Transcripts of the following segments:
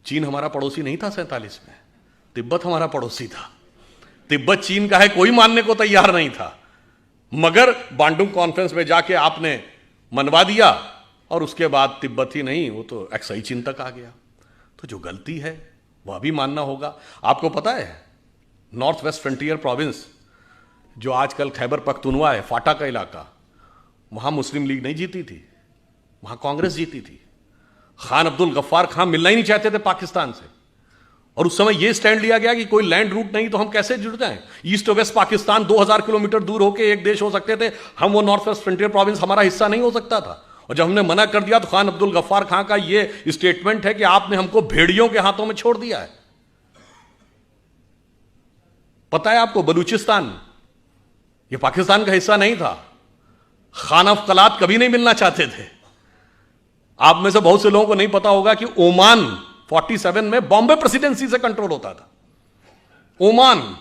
चीन हमारा पड़ोसी नहीं था 47 में, तिब्बत हमारा पड़ोसी था। तिब्बत चीन का है कोई मानने को तैयार नहीं था, मगर बांडुंग कॉन्फ्रेंस में जाके आपने मनवा दिया और उसके बाद तिब्बत ही नहीं, वो तो एक्साई चीन तक आ गया। तो जो गलती है वह भी मानना होगा। आपको पता है नॉर्थ वेस्ट फ्रंटियर प्रोविंस जो आजकल खैबर पख्तूनवा है, फाटा का इलाका, वहां मुस्लिम लीग नहीं जीती थी, वहां कांग्रेस जीती थी। खान अब्दुल गफ्फार खान मिलना ही नहीं चाहते थे पाकिस्तान से, और उस समय यह स्टैंड लिया गया कि कोई लैंड रूट नहीं तो हम कैसे जुड़ जाएं। ईस्ट और वेस्ट पाकिस्तान 2000 किलोमीटर दूर होकर एक देश हो सकते थे, हम वो नॉर्थ वेस्ट फ्रंटियर प्रोविंस हमारा हिस्सा नहीं हो सकता था। और जब हमने मना कर दिया तो खान अब्दुल गफ्फार खान का यह स्टेटमेंट है कि आपने हमको भेड़ियों के हाथों में छोड़ दिया है। पता है आपको, बलूचिस्तान यह पाकिस्तान का हिस्सा नहीं था। खान अफ कलात कभी नहीं मिलना चाहते थे। आप में से बहुत से लोगों को नहीं पता होगा कि ओमान 47 में बॉम्बे प्रेसिडेंसी से कंट्रोल होता था। ओमान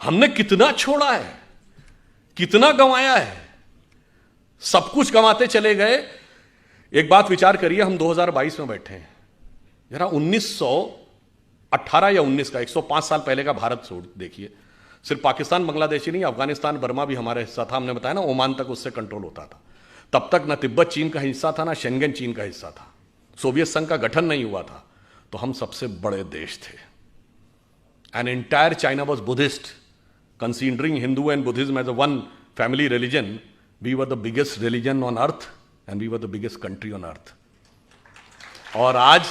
हमने कितना छोड़ा है, कितना गंवाया है, सब कुछ गंवाते चले गए। एक बात विचार करिए, हम 2022 में बैठे हैं, जरा 1918 या 19 का 105 साल पहले का भारत छोड़ देखिए। सिर्फ पाकिस्तान बांग्लादेश ही नहीं, अफगानिस्तान बर्मा भी हमारा हिस्सा था। हमने बताया ना, ओमान तक उससे कंट्रोल होता था। तब तक ना तिब्बत चीन का हिस्सा था, ना शेंगन चीन का हिस्सा था। सोवियत संघ का गठन नहीं हुआ था, तो हम सबसे बड़े देश थे। An entire China was Buddhist, considering Hindu and Buddhism as a one family religion. We were the biggest religion on earth and we were the biggest country on earth. और आज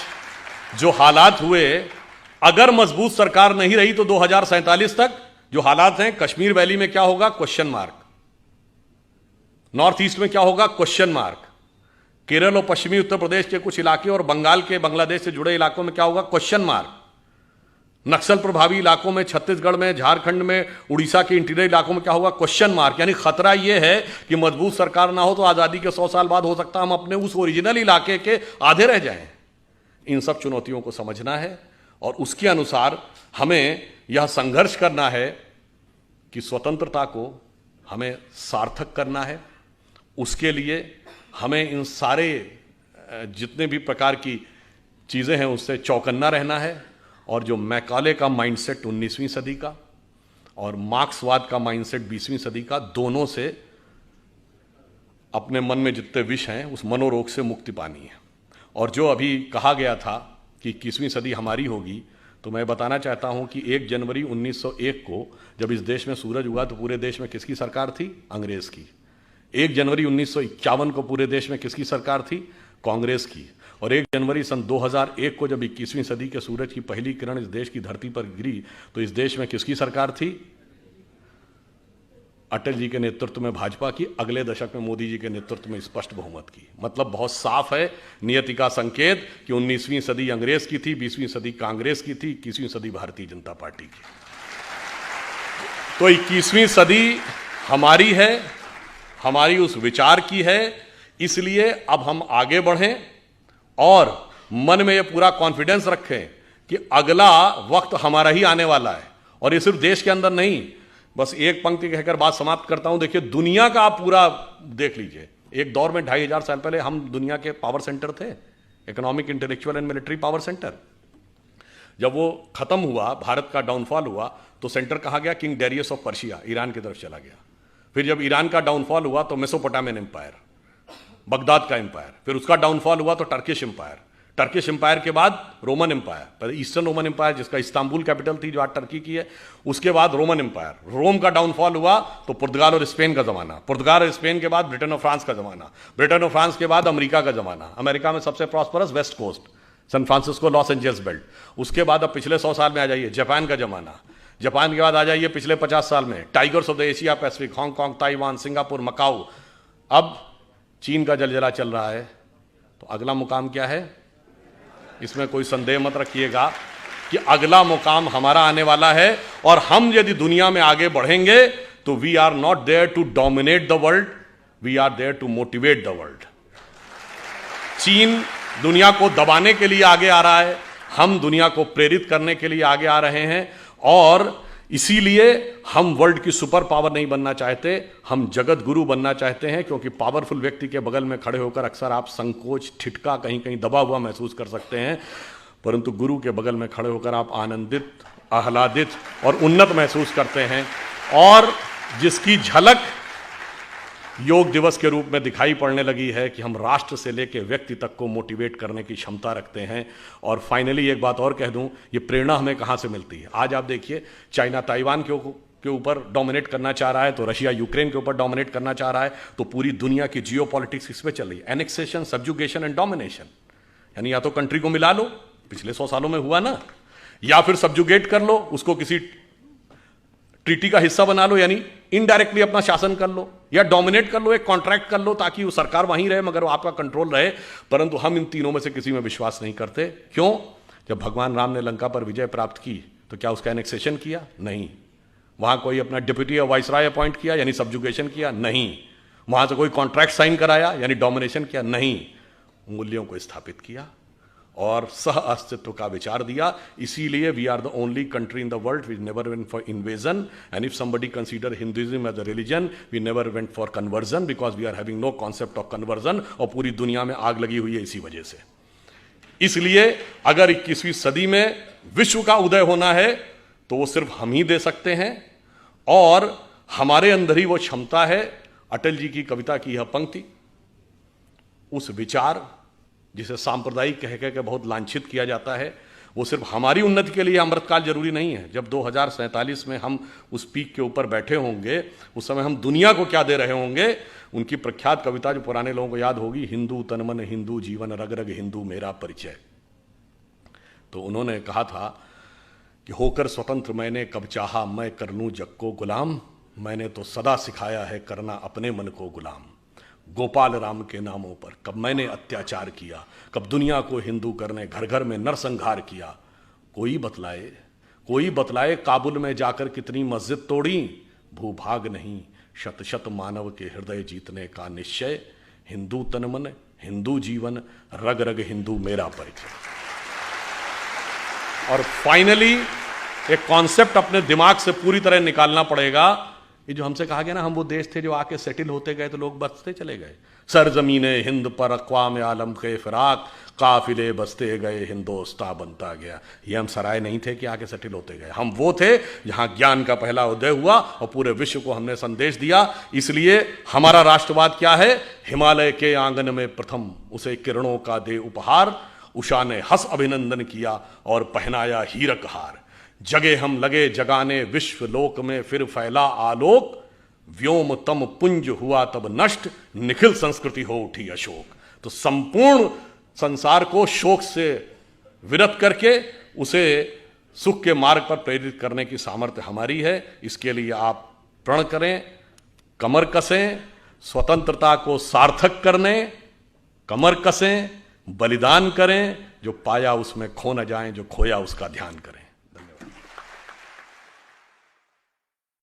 जो हालात हुए, अगर मजबूत सरकार नहीं रही तो 2047 तक जो हालात हैं, कश्मीर वैली में क्या होगा, क्वेश्चन मार्क। नॉर्थ ईस्ट में क्या होगा, क्वेश्चन मार्क। केरल और पश्चिमी उत्तर प्रदेश के कुछ इलाके और बंगाल के, बांग्लादेश से जुड़े इलाकों में क्या होगा, क्वेश्चन मार्क। नक्सल प्रभावी इलाकों में, छत्तीसगढ़ में, झारखंड में, उड़ीसा के इंटीरियर इलाकों में क्या होगा, क्वेश्चन मार्क। यानी खतरा यह है कि मजबूत सरकार ना हो तो आजादी के 100 साल बाद हो सकता है हम अपने उस ओरिजिनल इलाके के आधे रह जाएं। इन सब चुनौतियों को समझना है और उसके अनुसार हमें यह संघर्ष करना है कि स्वतंत्रता को हमें सार्थक करना है। उसके लिए हमें इन सारे जितने भी प्रकार की चीज़ें हैं उससे चौकन्ना रहना है। और जो मैकाले का माइंडसेट 19वीं सदी का और मार्क्सवाद का माइंडसेट 20वीं सदी का, दोनों से अपने मन में जितने विष हैं उस मनोरोग से मुक्ति पानी है। और जो अभी कहा गया था कि 21वीं सदी हमारी होगी, तो मैं बताना चाहता हूं कि 1 जनवरी 1901 को जब इस देश में सूरज उगा तो पूरे देश में किसकी सरकार थी, अंग्रेज की। 1 जनवरी 1951 को पूरे देश में किसकी सरकार थी, कांग्रेस की। और 1 जनवरी सन 2001 को जब 21वीं सदी के सूरज की पहली किरण इस देश की धरती पर गिरी तो इस देश में किसकी सरकार थी, अटल जी के नेतृत्व में भाजपा की। अगले दशक में मोदी जी के नेतृत्व में स्पष्ट बहुमत की। मतलब बहुत साफ है नियति का संकेत कि 19वीं सदी अंग्रेज की थी, 20वीं सदी कांग्रेस की थी, 21वीं सदी भारतीय जनता पार्टी की। तो 21वीं सदी हमारी है, हमारी उस विचार की है। इसलिए अब हम आगे बढ़ें और मन में यह पूरा कॉन्फिडेंस रखें कि अगला वक्त हमारा ही आने वाला है। और ये सिर्फ देश के अंदर नहीं, बस एक पंक्ति कहकर बात समाप्त करता हूं। देखिए, दुनिया का आप पूरा देख लीजिए। एक दौर में 2500 साल पहले हम दुनिया के पावर सेंटर थे, economic, intellectual and military power centre. जब वो खत्म हुआ, भारत का डाउनफॉल हुआ, तो सेंटर कहा गया king Darius of Persia, Iran की तरफ चला गया। फिर जब ईरान का डाउनफॉल हुआ तो मेसोपोटामियन एम्पायर, बगदाद का एम्पायर। फिर उसका डाउनफॉल हुआ तो टर्किश एम्पायर। टर्किश एम्पायर के बाद रोमन एम्पायर, पहले ईस्टर्न रोमन एम्पायर जिसका इस्तांबुल कैपिटल थी जो आज टर्की की है, उसके बाद रोमन एम्पायर। रोम का डाउनफॉल हुआ तो पुर्तगाल और स्पेन का जमाना। पुर्तगाल और स्पेन के बाद ब्रिटेन और फ्रांस का जमाना। ब्रिटेन और फ्रांस के बाद अमेरिका का जमाना। अमेरिका में सबसे prosperous west coast, San Francisco, Los Angeles belt. उसके बाद अब पिछले 100 साल में आ जाइए, जापान का जमाना। जापान के बाद आ जाइए पिछले 50 साल में tigers of the Asia Pacific, Hong Kong, Taiwan, Singapore, Macau. अब चीन का जलजला चल रहा है। तो अगला मुकाम क्या है, इसमें कोई संदेह मत रखिएगा कि अगला मुकाम हमारा आने वाला है। और हम यदि दुनिया में आगे बढ़ेंगे तो we are not there to dominate the world, we are there to motivate the world. चीन दुनिया को दबाने के लिए आगे आ रहा है, हम दुनिया को प्रेरित करने के लिए आगे आ रहे हैं। और इसीलिए हम वर्ल्ड की सुपर पावर नहीं बनना चाहते, हम जगत गुरु बनना चाहते हैं। क्योंकि पावरफुल व्यक्ति के बगल में खड़े होकर अक्सर आप संकोच, ठिठका, कहीं कहीं दबा हुआ महसूस कर सकते हैं। परंतु गुरु के बगल में खड़े होकर आप आनंदित, आह्लादित और उन्नत महसूस करते हैं, और जिसकी झलक योग दिवस के रूप में दिखाई पड़ने लगी है कि हम राष्ट्र से लेकर व्यक्ति तक को मोटिवेट करने की क्षमता रखते हैं। और फाइनली एक बात और कह दूं, ये प्रेरणा हमें कहां से मिलती है? आज आप देखिए, चाइना ताइवान के ऊपर डोमिनेट करना चाह रहा है, तो रशिया यूक्रेन के ऊपर डोमिनेट करना चाह रहा है, तो पूरी दुनिया की जियोपॉलिटिक्स इस पे चल रही है, एनेक्सेशन, सब्जुगेशन एंड डोमिनेशन। यानी या तो कंट्री को मिला लो, पिछले 100 सालों में हुआ ना, या फिर सब्जुगेट कर लो, उसको किसी ट्रीटी का हिस्सा बना लो, यानी इनडायरेक्टली अपना शासन कर लो, या डोमिनेट कर लो, एक कॉन्ट्रैक्ट कर लो ताकि वो सरकार वहीं रहे मगर वो आपका कंट्रोल रहे। परंतु हम इन तीनों में से किसी में विश्वास नहीं करते। क्यों? जब भगवान राम ने लंका पर विजय प्राप्त की तो क्या उसका एनेक्सेशन किया? नहीं। वहां कोई अपना डिप्टी या वाइसराय अपॉइंट किया, यानी सब्जुगेशन किया? नहीं। वहां से कोई कॉन्ट्रैक्ट साइन कराया, यानी डोमिनेशन किया? नहीं। मूल्यों को स्थापित किया और सह अस्तित्व का विचार दिया। इसीलिए we are the only country in the world we never went for invasion, and if somebody consider Hinduism as a religion, we never went for conversion, because we are having no concept of conversion. और पूरी दुनिया में आग लगी हुई है इसी वजह से। इसलिए अगर 21वीं सदी में विश्व का उदय होना है तो वो सिर्फ हम ही दे सकते हैं, और हमारे अंदर ही वो क्षमता है। अटल जी की कविता की यह पंक्ति, उस विचार जिसे सांप्रदायिक कह के बहुत लांछित किया जाता है, वो सिर्फ हमारी उन्नति के लिए अमृतकाल जरूरी नहीं है। जब 2047 में हम उस पीक के ऊपर बैठे होंगे, उस समय हम दुनिया को क्या दे रहे होंगे? उनकी प्रख्यात कविता जो पुराने लोगों को याद होगी, हिंदू तन मन हिंदू जीवन, रग रग हिंदू मेरा परिचय। तो उन्होंने कहा था कि होकर स्वतंत्र मैंने कब चाहा मैं कर लूं जग को गुलाम, मैंने तो सदा सिखाया है करना अपने मन को गुलाम। गोपाल राम के नामों पर कब मैंने अत्याचार किया, कब दुनिया को हिंदू करने घर घर में नरसंहार किया। कोई बतलाए काबुल में जाकर कितनी मस्जिद तोड़ी, भूभाग नहीं शत शत मानव के हृदय जीतने का निश्चय। हिंदू तन मन हिंदू जीवन, रग रग हिंदू मेरा परिचय। और फाइनली एक कॉन्सेप्ट अपने दिमाग से पूरी तरह निकालना पड़ेगा। ये जो हमसे कहा गया ना, हम वो देश थे जो आके सेटल होते गए तो लोग बसते चले गए। सरजमीने हिंद पर अक़वाम आलम के फिराक, काफिले बसते गए हिंदोस्तां बनता गया। ये हम सराय नहीं थे कि आके सेटल होते गए, हम वो थे जहां ज्ञान का पहला उदय हुआ और पूरे विश्व को हमने संदेश दिया। इसलिए हमारा राष्ट्रवाद क्या है? हिमालय के आंगन में प्रथम उसे किरणों का दे उपहार, उषा ने हंस अभिनंदन किया और पहनाया हीरक हार। जगे हम लगे जगाने विश्व लोक में फिर फैला आलोक, व्योम तम पुंज हुआ तब नष्ट, निखिल संस्कृति हो उठी अशोक। तो संपूर्ण संसार को शोक से विरत करके उसे सुख के मार्ग पर प्रेरित करने की सामर्थ्य हमारी है। इसके लिए आप प्रण करें, कमर कसें, स्वतंत्रता को सार्थक करने कमर कसें, बलिदान करें, जो पाया उसमें खो न जाएं, जो खोया उसका ध्यान करें।